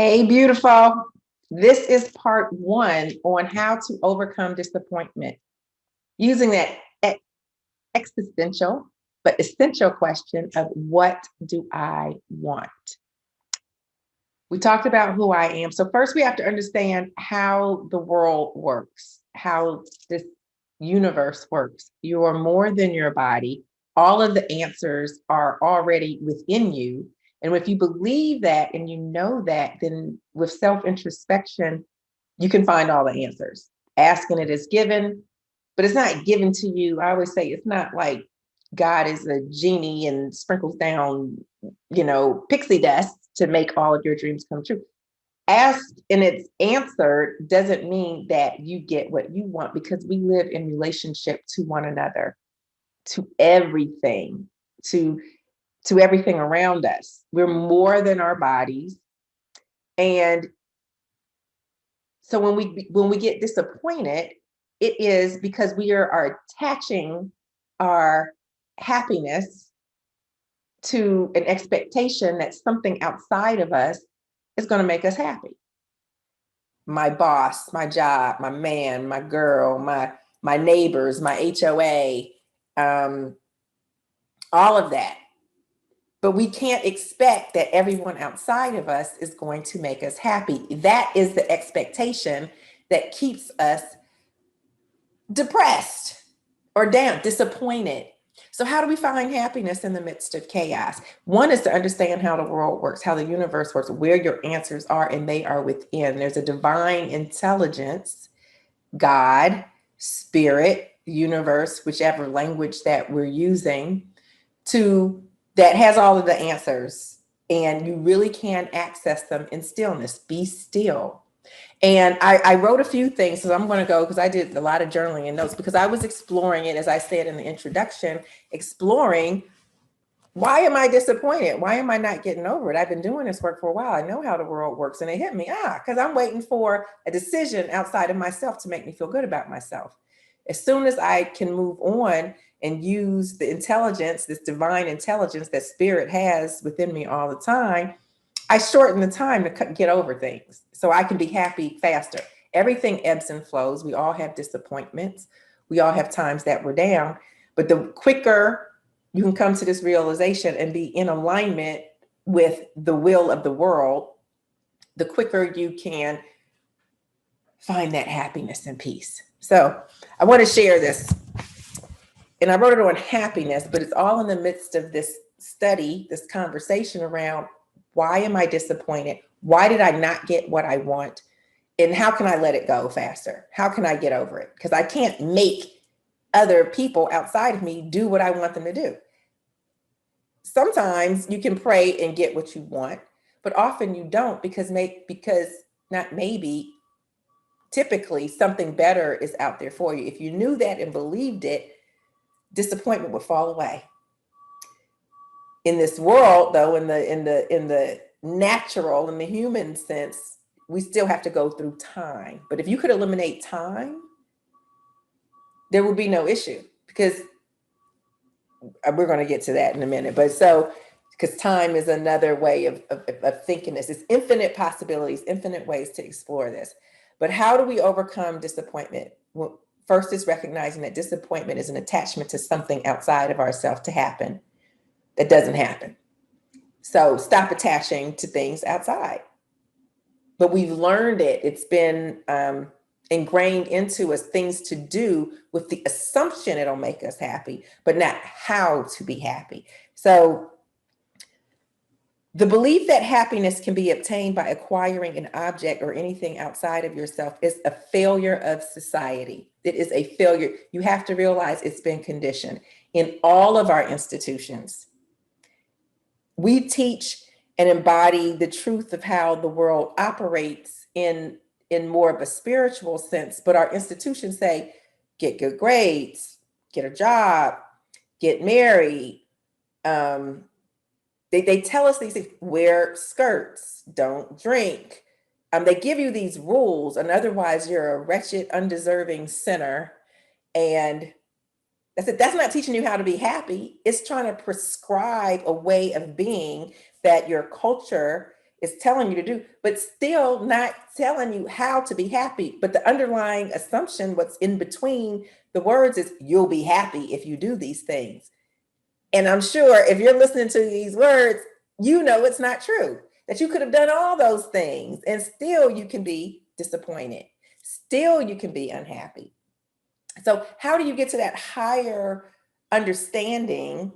Hey, beautiful. This is part one on how to overcome disappointment using that existential but essential question of what do I want? We talked about who I am. So, first, we have to understand how the world works, how this universe works. You are more than your body. All of the answers are already within you. And if you believe that and you know that, then with self introspection, you can find all the answers. Asking it is given, but it's not given to you. I always say it's not like God is a genie and sprinkles down, pixie dust to make all of your dreams come true. Asked and it's answered doesn't mean that you get what you want, because we live in relationship to one another, to everything, to everything around us. We're more than our bodies. And so when we get disappointed, it is because we are attaching our happiness to an expectation that something outside of us is going to make us happy. My boss, my job, my man, my girl, my neighbors, my HOA, all of that. But we can't expect that everyone outside of us is going to make us happy. That is the expectation that keeps us depressed or down, disappointed. So how do we find happiness in the midst of chaos? One is to understand how the world works, how the universe works, where your answers are, and they are within. There's a divine intelligence, God, spirit, universe, whichever language that we're using, that has all of the answers. And you really can access them in stillness. Be still. And I wrote a few things, so I'm going to go, because I did a lot of journaling and notes, because I was exploring it, as I said in the introduction, exploring, why am I disappointed? Why am I not getting over it? I've been doing this work for a while. I know how the world works. And it hit me, because I'm waiting for a decision outside of myself to make me feel good about myself. As soon as I can move on and use the intelligence, this divine intelligence that spirit has within me all the time, I shorten the time to get over things so I can be happy faster. Everything ebbs and flows. We all have disappointments. We all have times that we're down. But the quicker you can come to this realization and be in alignment with the will of the world, the quicker you can find that happiness and peace. So I want to share this. And I wrote it on happiness, but it's all in the midst of this study, this conversation around, why am I disappointed? Why did I not get what I want? And how can I let it go faster? How can I get over it? Because I can't make other people outside of me do what I want them to do. Sometimes you can pray and get what you want, but often you don't, because not maybe, typically something better is out there for you. If you knew that and believed it, disappointment would fall away. In this world, though, in the natural, in the human sense, we still have to go through time. But if you could eliminate time, there would be no issue, because we're going to get to that in a minute. But because time is another way of thinking this. It's infinite possibilities, infinite ways to explore this. But how do we overcome disappointment? Well, first is recognizing that disappointment is an attachment to something outside of ourselves to happen that doesn't happen. So stop attaching to things outside. But we've learned it. It's been ingrained into us, things to do with the assumption it'll make us happy, but not how to be happy. So the belief that happiness can be obtained by acquiring an object or anything outside of yourself is a failure of society. It is a failure. You have to realize it's been conditioned in all of our institutions. We teach and embody the truth of how the world operates in more of a spiritual sense, but our institutions say, get good grades, get a job, get married. They tell us these things: wear skirts, don't drink. They give you these rules, and otherwise you're a wretched, undeserving sinner. And that's not teaching you how to be happy. It's trying to prescribe a way of being that your culture is telling you to do, but still not telling you how to be happy. But the underlying assumption, what's in between the words, is you'll be happy if you do these things. And I'm sure if you're listening to these words, you know it's not true, that you could have done all those things and still you can be disappointed. Still you can be unhappy. So how do you get to that higher understanding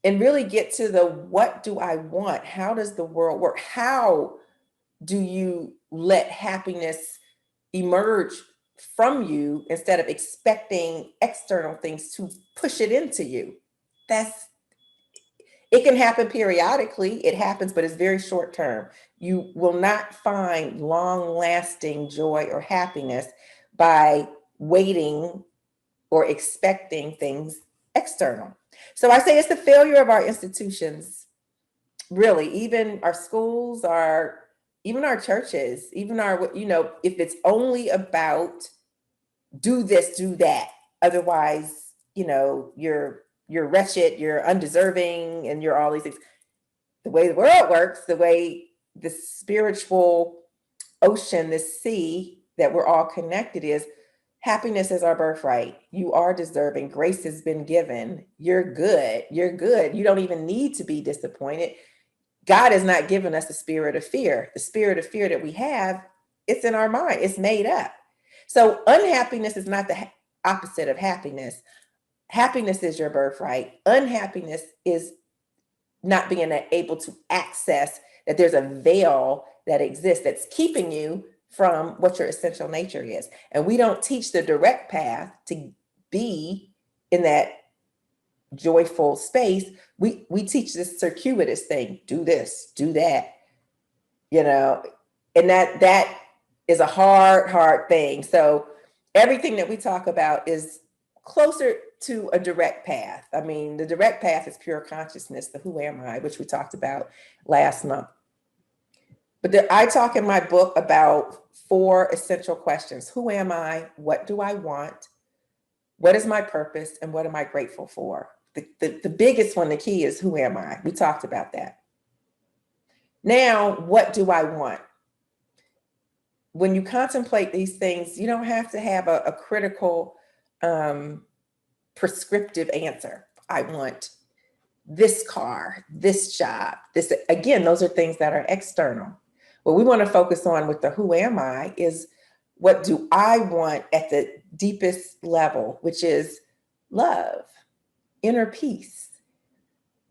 and really get to the what do I want? How does the world work? How do you let happiness emerge from you instead of expecting external things to push it into you? It can happen periodically. It happens, but it's very short term. You will not find long lasting joy or happiness by waiting or expecting things external. So I say it's the failure of our institutions, really, even our schools, even our churches, even our, if it's only about do this, do that. Otherwise, you're wretched, you're undeserving, and you're all these things. The way the world works, the way the spiritual ocean, this sea that we're all connected is, happiness is our birthright. You are deserving. Grace has been given. You're good. You're good. You don't even need to be disappointed. God has not given us the spirit of fear. The spirit of fear that we have, it's in our mind. It's made up. So unhappiness is not the opposite of happiness. Happiness is your birthright. Unhappiness is not being able to access that there's a veil that exists that's keeping you from what your essential nature is. And we don't teach the direct path to be in that joyful space. We teach this circuitous thing, do this, do that, and that is a hard thing. So everything that we talk about is closer to a direct path. I mean, the direct path is pure consciousness, the who am I, which we talked about last month. But I talk in my book about 4 essential questions. Who am I? What do I want? What is my purpose? And what am I grateful for? The biggest one, the key, is who am I? We talked about that. Now, what do I want? When you contemplate these things, you don't have to have a critical, prescriptive answer. I want this car, this job, this. Again, those are things that are external. What we want to focus on with the who am I is, what do I want at the deepest level, which is love, inner peace,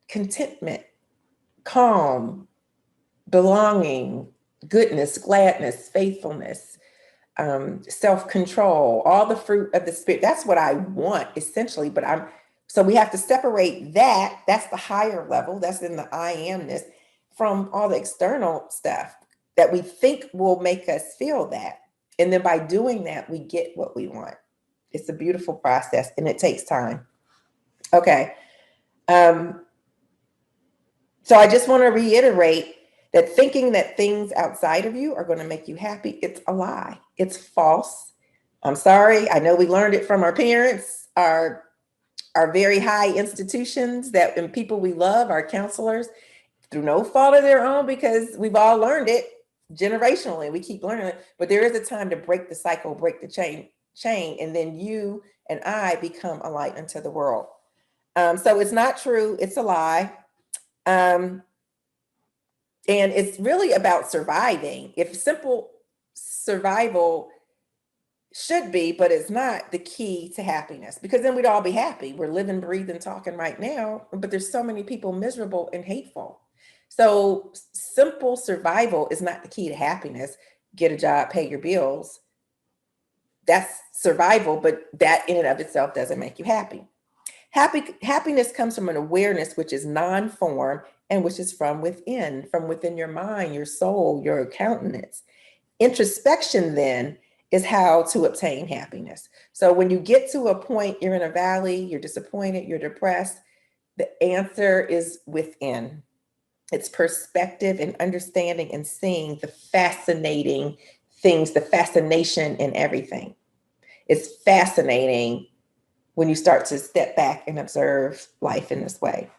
contentment, calm, belonging, goodness, gladness, faithfulness, self-control, all the fruit of the spirit. That's what I want essentially, so we have to separate that. That's the higher level. That's in the I amness, from all the external stuff that we think will make us feel that. And then by doing that, we get what we want. It's a beautiful process and it takes time. Okay. So I just want to reiterate that thinking that things outside of you are going to make you happy, it's a lie. It's false. I'm sorry. I know we learned it from our parents, our very high institutions, and people we love, our counselors, through no fault of their own, because we've all learned it generationally. We keep learning it, but there is a time to break the cycle, break the chain, and then you and I become a light unto the world. So it's not true. It's a lie. And it's really about surviving. If simple survival should be, but it's not, the key to happiness, because then we'd all be happy. We're living, breathing, talking right now, but there's so many people miserable and hateful. So simple survival is not the key to happiness. Get a job, pay your bills. That's survival, but that in and of itself doesn't make you happy. Happiness comes from an awareness which is non-form and which is from within your mind, your soul, your countenance. Introspection then is how to obtain happiness. So when you get to a point, you're in a valley, you're disappointed, you're depressed, the answer is within. It's perspective and understanding and seeing the fascinating things, the fascination in everything. It's fascinating when you start to step back and observe life in this way.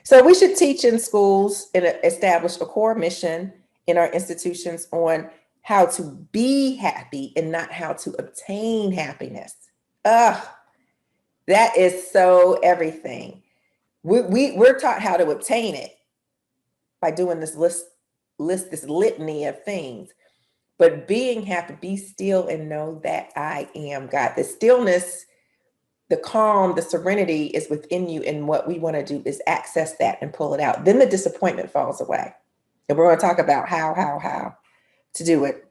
So we should teach in schools and establish a core mission in our institutions on how to be happy and not how to obtain happiness. Ugh, that is so everything. We're taught how to obtain it by doing this this litany of things. But being happy, be still and know that I am God. The stillness, the calm, the serenity is within you. And what we want to do is access that and pull it out. Then the disappointment falls away. And we're going to talk about how to do it.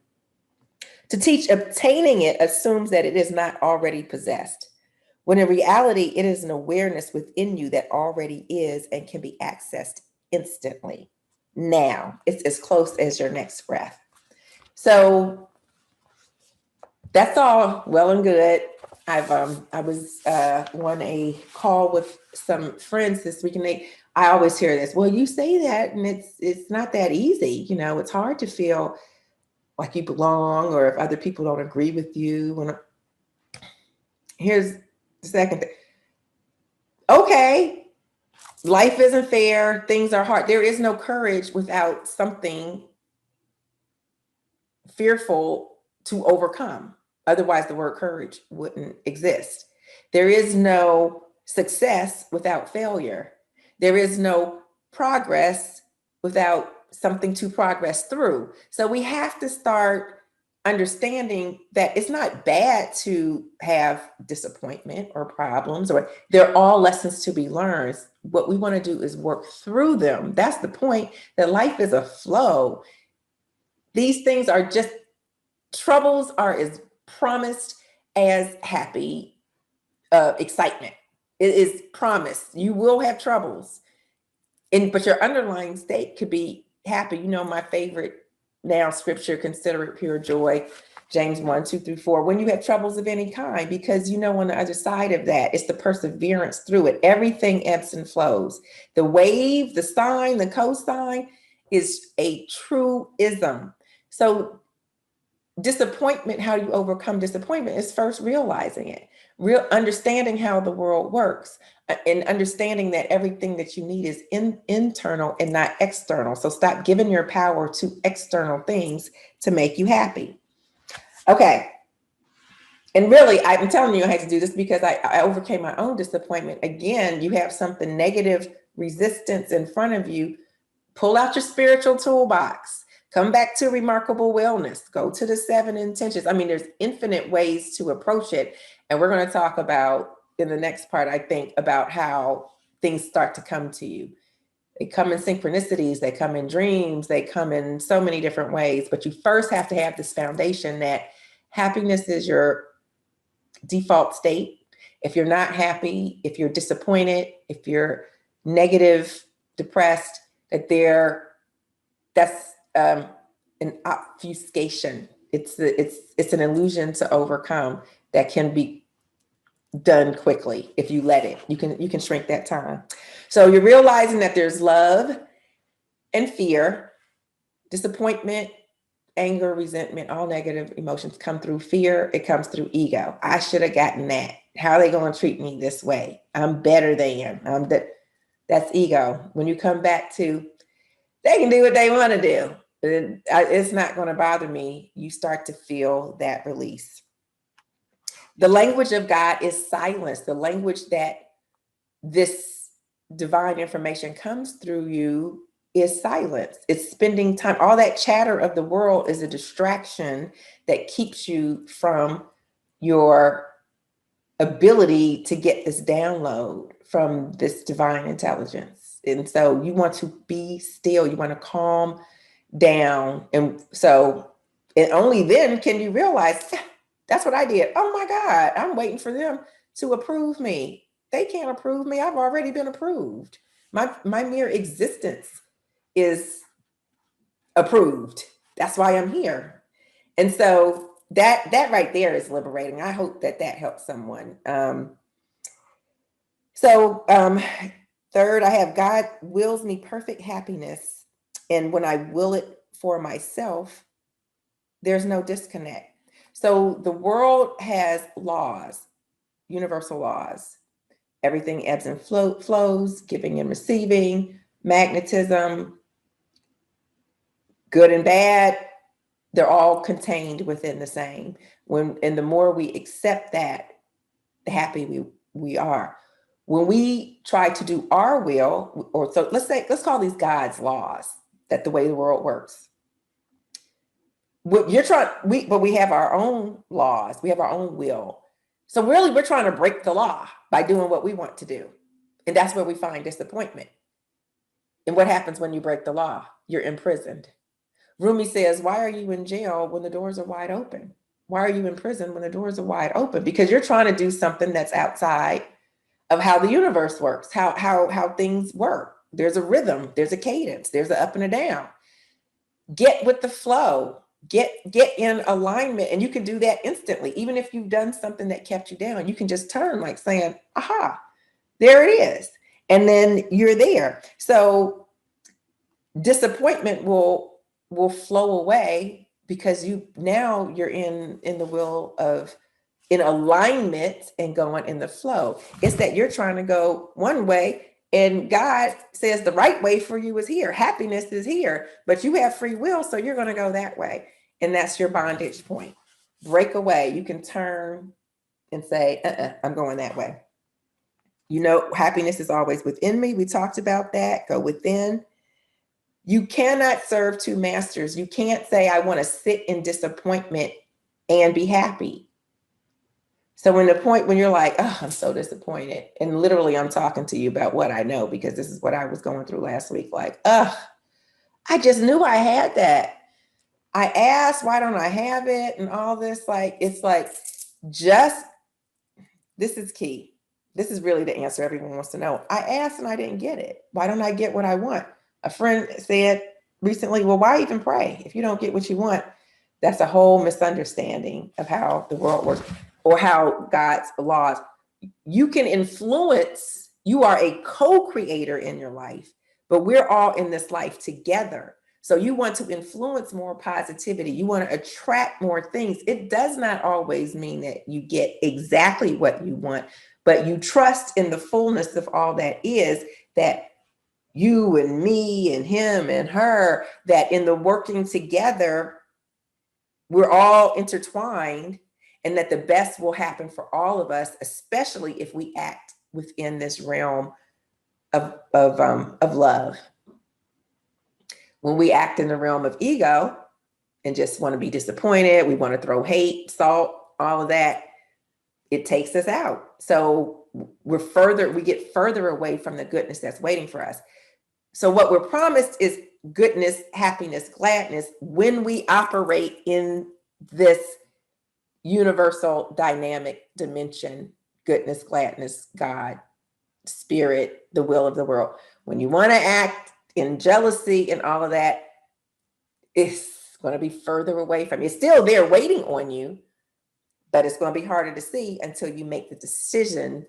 To teach obtaining it assumes that it is not already possessed, when in reality, it is an awareness within you that already is and can be accessed instantly. Now, it's as close as your next breath. So that's all well and good. I was on a call with some friends this week, and I always hear this. Well, you say that, and it's not that easy. You know, it's hard to feel like you belong, or if other people don't agree with you. Here's the second thing. Okay, life isn't fair. Things are hard. There is no courage without something fearful to overcome. Otherwise, the word courage wouldn't exist. There is no success without failure. There is no progress without something to progress through. So we have to start understanding that it's not bad to have disappointment or problems, or they're all lessons to be learned. What we want to do is work through them. That's the point, that life is a flow. These things are just, troubles are as promised as happy excitement. It is promised. You will have troubles, but your underlying state could be happy. You know, my favorite now scripture, consider it pure joy, James 1:2-4, when you have troubles of any kind, because you know on the other side of that, it's the perseverance through it. Everything ebbs and flows. The wave, the sine, the cosine is a truism. So disappointment, how you overcome disappointment is first realizing it, understanding how the world works, and understanding that everything that you need is internal and not external. So stop giving your power to external things to make you happy. Okay. And really, I'm telling you, I had to do this because I overcame my own disappointment. Again, you have something negative, resistance in front of you. Pull out your spiritual toolbox. Come back to Remarkable Wellness. Go to the 7 intentions. I mean, there's infinite ways to approach it. And we're going to talk about in the next part, I think, about how things start to come to you. They come in synchronicities. They come in dreams. They come in so many different ways. But you first have to have this foundation that happiness is your default state. If you're not happy, if you're disappointed, if you're negative, depressed, that's an obfuscation. It's an illusion to overcome that can be done quickly if you let it. You can shrink that time. So you're realizing that there's love and fear, disappointment, anger, resentment, all negative emotions come through fear. It comes through ego. I should have gotten that. How are they going to treat me this way? I'm better than. That's ego. When you come back to, they can do what they want to do, it's not going to bother me, you start to feel that release. The language of God is silence. The language that this divine information comes through you is silence. It's spending time. All that chatter of the world is a distraction that keeps you from your ability to get this download from this divine intelligence. And so you want to be still. You want to calm down. And only then can you realize, that's what I did. Oh my God, I'm waiting for them to approve me. They can't approve me. I've already been approved. My mere existence is approved. That's why I'm here. And so that right there is liberating. I hope that helps someone. Third, I have God wills me perfect happiness. And when I will it for myself, there's no disconnect. So the world has laws, universal laws. Everything ebbs and flows, giving and receiving, magnetism. Good and bad, they're all contained within the same. And the more we accept that, the happy we are. When we try to do our will, or so let's call these God's laws, that the way the world works. What you're trying, but we have our own laws, we have our own will. So really, we're trying to break the law by doing what we want to do. And that's where we find disappointment. And what happens when you break the law? You're imprisoned. Rumi says, why are you in jail when the doors are wide open? Why are you in prison when the doors are wide open? Because you're trying to do something that's outside of how the universe works, how things work. There's a rhythm, there's a cadence, there's an up and a down. Get with the flow, get in alignment, and you can do that instantly. Even if you've done something that kept you down, you can just turn, like saying, aha, there it is. And then you're there. So disappointment will flow away because you're in the will of, in alignment and going in the flow. It's that you're trying to go one way, and God says the right way for you is here. Happiness is here, but you have free will, so you're going to go that way. And that's your bondage point. Break away. You can turn and say, I'm going that way. Happiness is always within me. We talked about that. Go within. You cannot serve two masters. You can't say, I want to sit in disappointment and be happy. So when the point when you're like, oh, I'm so disappointed, and literally I'm talking to you about what I know, because this is what I was going through last week. Like, I just knew I had that. I asked, why don't I have it? And all this, it's like, this is key. This is really the answer everyone wants to know. I asked and I didn't get it. Why don't I get what I want? A friend said recently, well, why even pray if you don't get what you want? That's a whole misunderstanding of how the world works, or how God's laws. You can influence, you are a co-creator in your life, but we're all in this life together. So you want to influence more positivity. You want to attract more things. It does not always mean that you get exactly what you want, but you trust in the fullness of all that is, that you and me and him and her, that in the working together, we're all intertwined, and that the best will happen for all of us, especially if we act within this realm of love. When we act in the realm of ego and just want to be disappointed, we want to throw hate, salt, all of that, it takes us out. So we get further away from the goodness that's waiting for us. So what we're promised is goodness, happiness, gladness when we operate in this universal dynamic dimension: goodness, gladness, God, spirit, the will of the world. When you want to act in jealousy and all of that, it's going to be further away from you. It's still there waiting on you, but it's going to be harder to see until you make the decision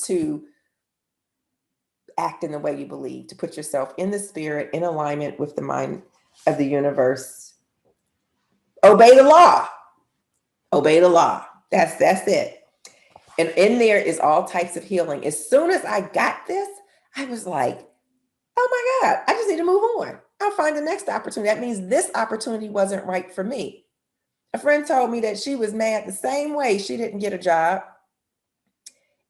to act in the way you believe, to put yourself in the spirit, in alignment with the mind of the universe. Obey the law. Obey the law. That's it. And in there is all types of healing. As soon as I got this, I was like, oh my God, I just need to move on. I'll find the next opportunity. That means this opportunity wasn't right for me. A friend told me that she was mad the same way she didn't get a job.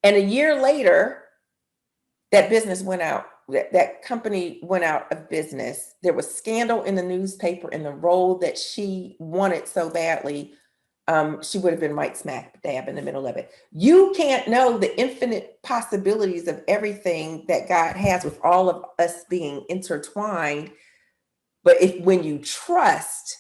And a year later, that business went out. That company went out of business. There was scandal in the newspaper, and the role that she wanted so badly, she would have been right smack dab in the middle of it. You can't know the infinite possibilities of everything that God has, with all of us being intertwined. But when you trust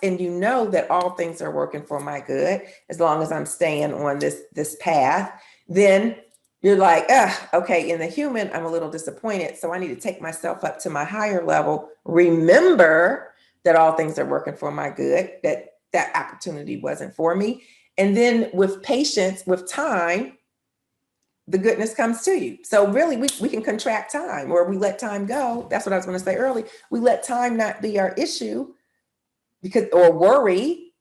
and you know that all things are working for my good, as long as I'm staying on this path, then you're like, okay, in the human, I'm a little disappointed, so I need to take myself up to my higher level. Remember that all things are working for my good, that opportunity wasn't for me. And then with patience, with time, the goodness comes to you. So really, we can contract time, or we let time go. That's what I was going to say earlier. We let time not be our issue, or worry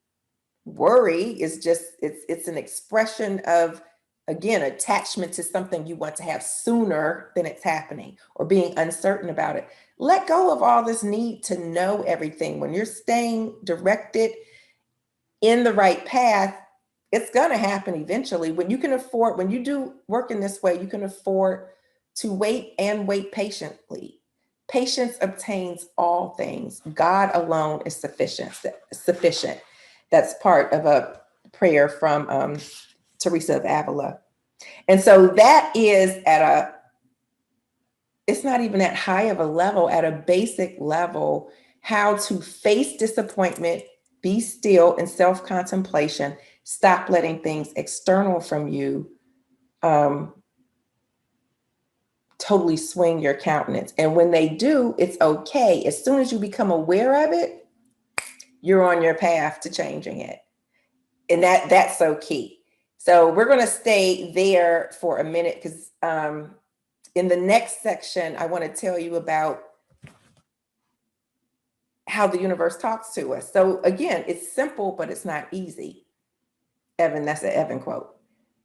is just, it's an expression of again, attachment to something you want to have sooner than it's happening, or being uncertain about it. Let go of all this need to know everything. When you're staying directed in the right path, it's going to happen eventually. When you can afford, when you do work in this way, you can afford to wait and wait patiently. Patience obtains all things. God alone is sufficient. Sufficient. That's part of a prayer from Teresa of Avila. And so that is at a, it's not even that high of a level, at a basic level, how to face disappointment, be still in self-contemplation, stop letting things external from you totally swing your countenance. And when they do, it's okay. As soon as you become aware of it, you're on your path to changing it. And that's so key. So we're going to stay there for a minute, because in the next section, I want to tell you about how the universe talks to us. So again, it's simple, but it's not easy. Evan, that's an Evan quote,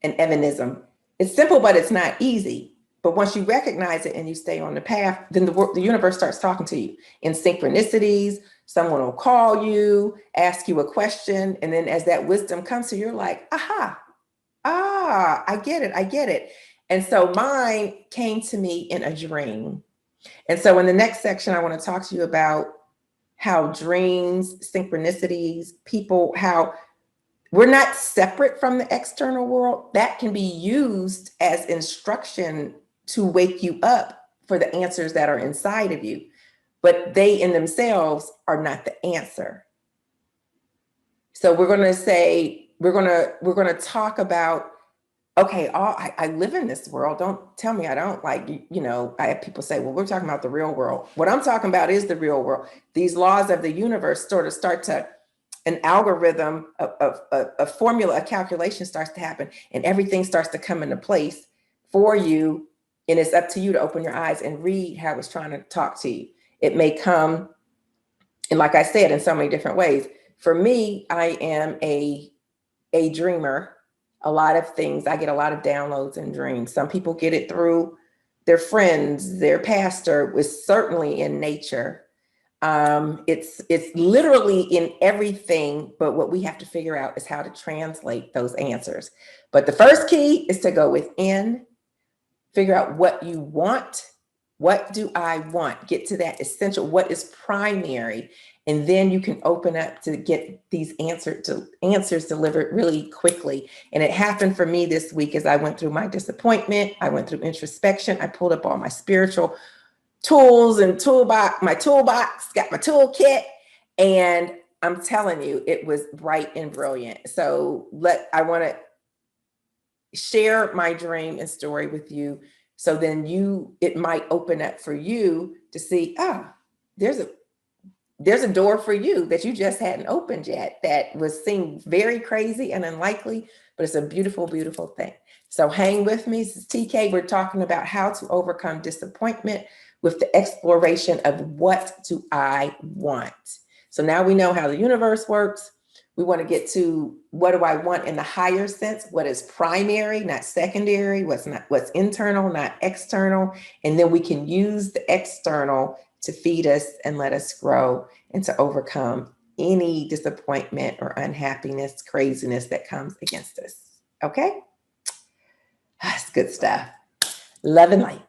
an Evanism. It's simple, but it's not easy. But once you recognize it and you stay on the path, then the universe starts talking to you in synchronicities. Someone will call you, ask you a question. And then as that wisdom comes to you, you're like, aha, I get it. I get it. And so mine came to me in a dream. And so in the next section, I want to talk to you about how dreams, synchronicities, people, how we're not separate from the external world. That can be used as instruction to wake you up for the answers that are inside of you. But they in themselves are not the answer. So we're going to say, we're going to talk about, okay, I live in this world. Don't tell me I don't. Like, I have people say, well, we're talking about the real world. What I'm talking about is the real world. These laws of the universe sort of start to, an algorithm, a formula, a calculation starts to happen, and everything starts to come into place for you. And it's up to you to open your eyes and read how it's trying to talk to you. It may come, and like I said, in so many different ways. For me, I am a dreamer. A lot of things, I get a lot of downloads in dreams. Some people get it through their friends, their pastor, was certainly in nature. It's literally in everything, but what we have to figure out is how to translate those answers. But the first key is to go within, figure out what you want. What do I want? Get to that essential, what is primary, and then you can open up to get these answers delivered really quickly. And it happened for me this week as I went through my disappointment. I went through introspection. I pulled up all my spiritual tools and my toolbox, got my toolkit, and I'm telling you, it was bright and brilliant. So I want to share my dream and story with you. So then it might open up for you to see, there's a door for you that you just hadn't opened yet, that seemed very crazy and unlikely, but it's a beautiful, beautiful thing. So hang with me. This is TK. We're talking about how to overcome disappointment with the exploration of what do I want. So now we know how the universe works. We want to get to what do I want in the higher sense, what is primary, not secondary, what's internal, not external. And then we can use the external to feed us and let us grow and to overcome any disappointment or unhappiness, craziness that comes against us. Okay? That's good stuff. Love and light.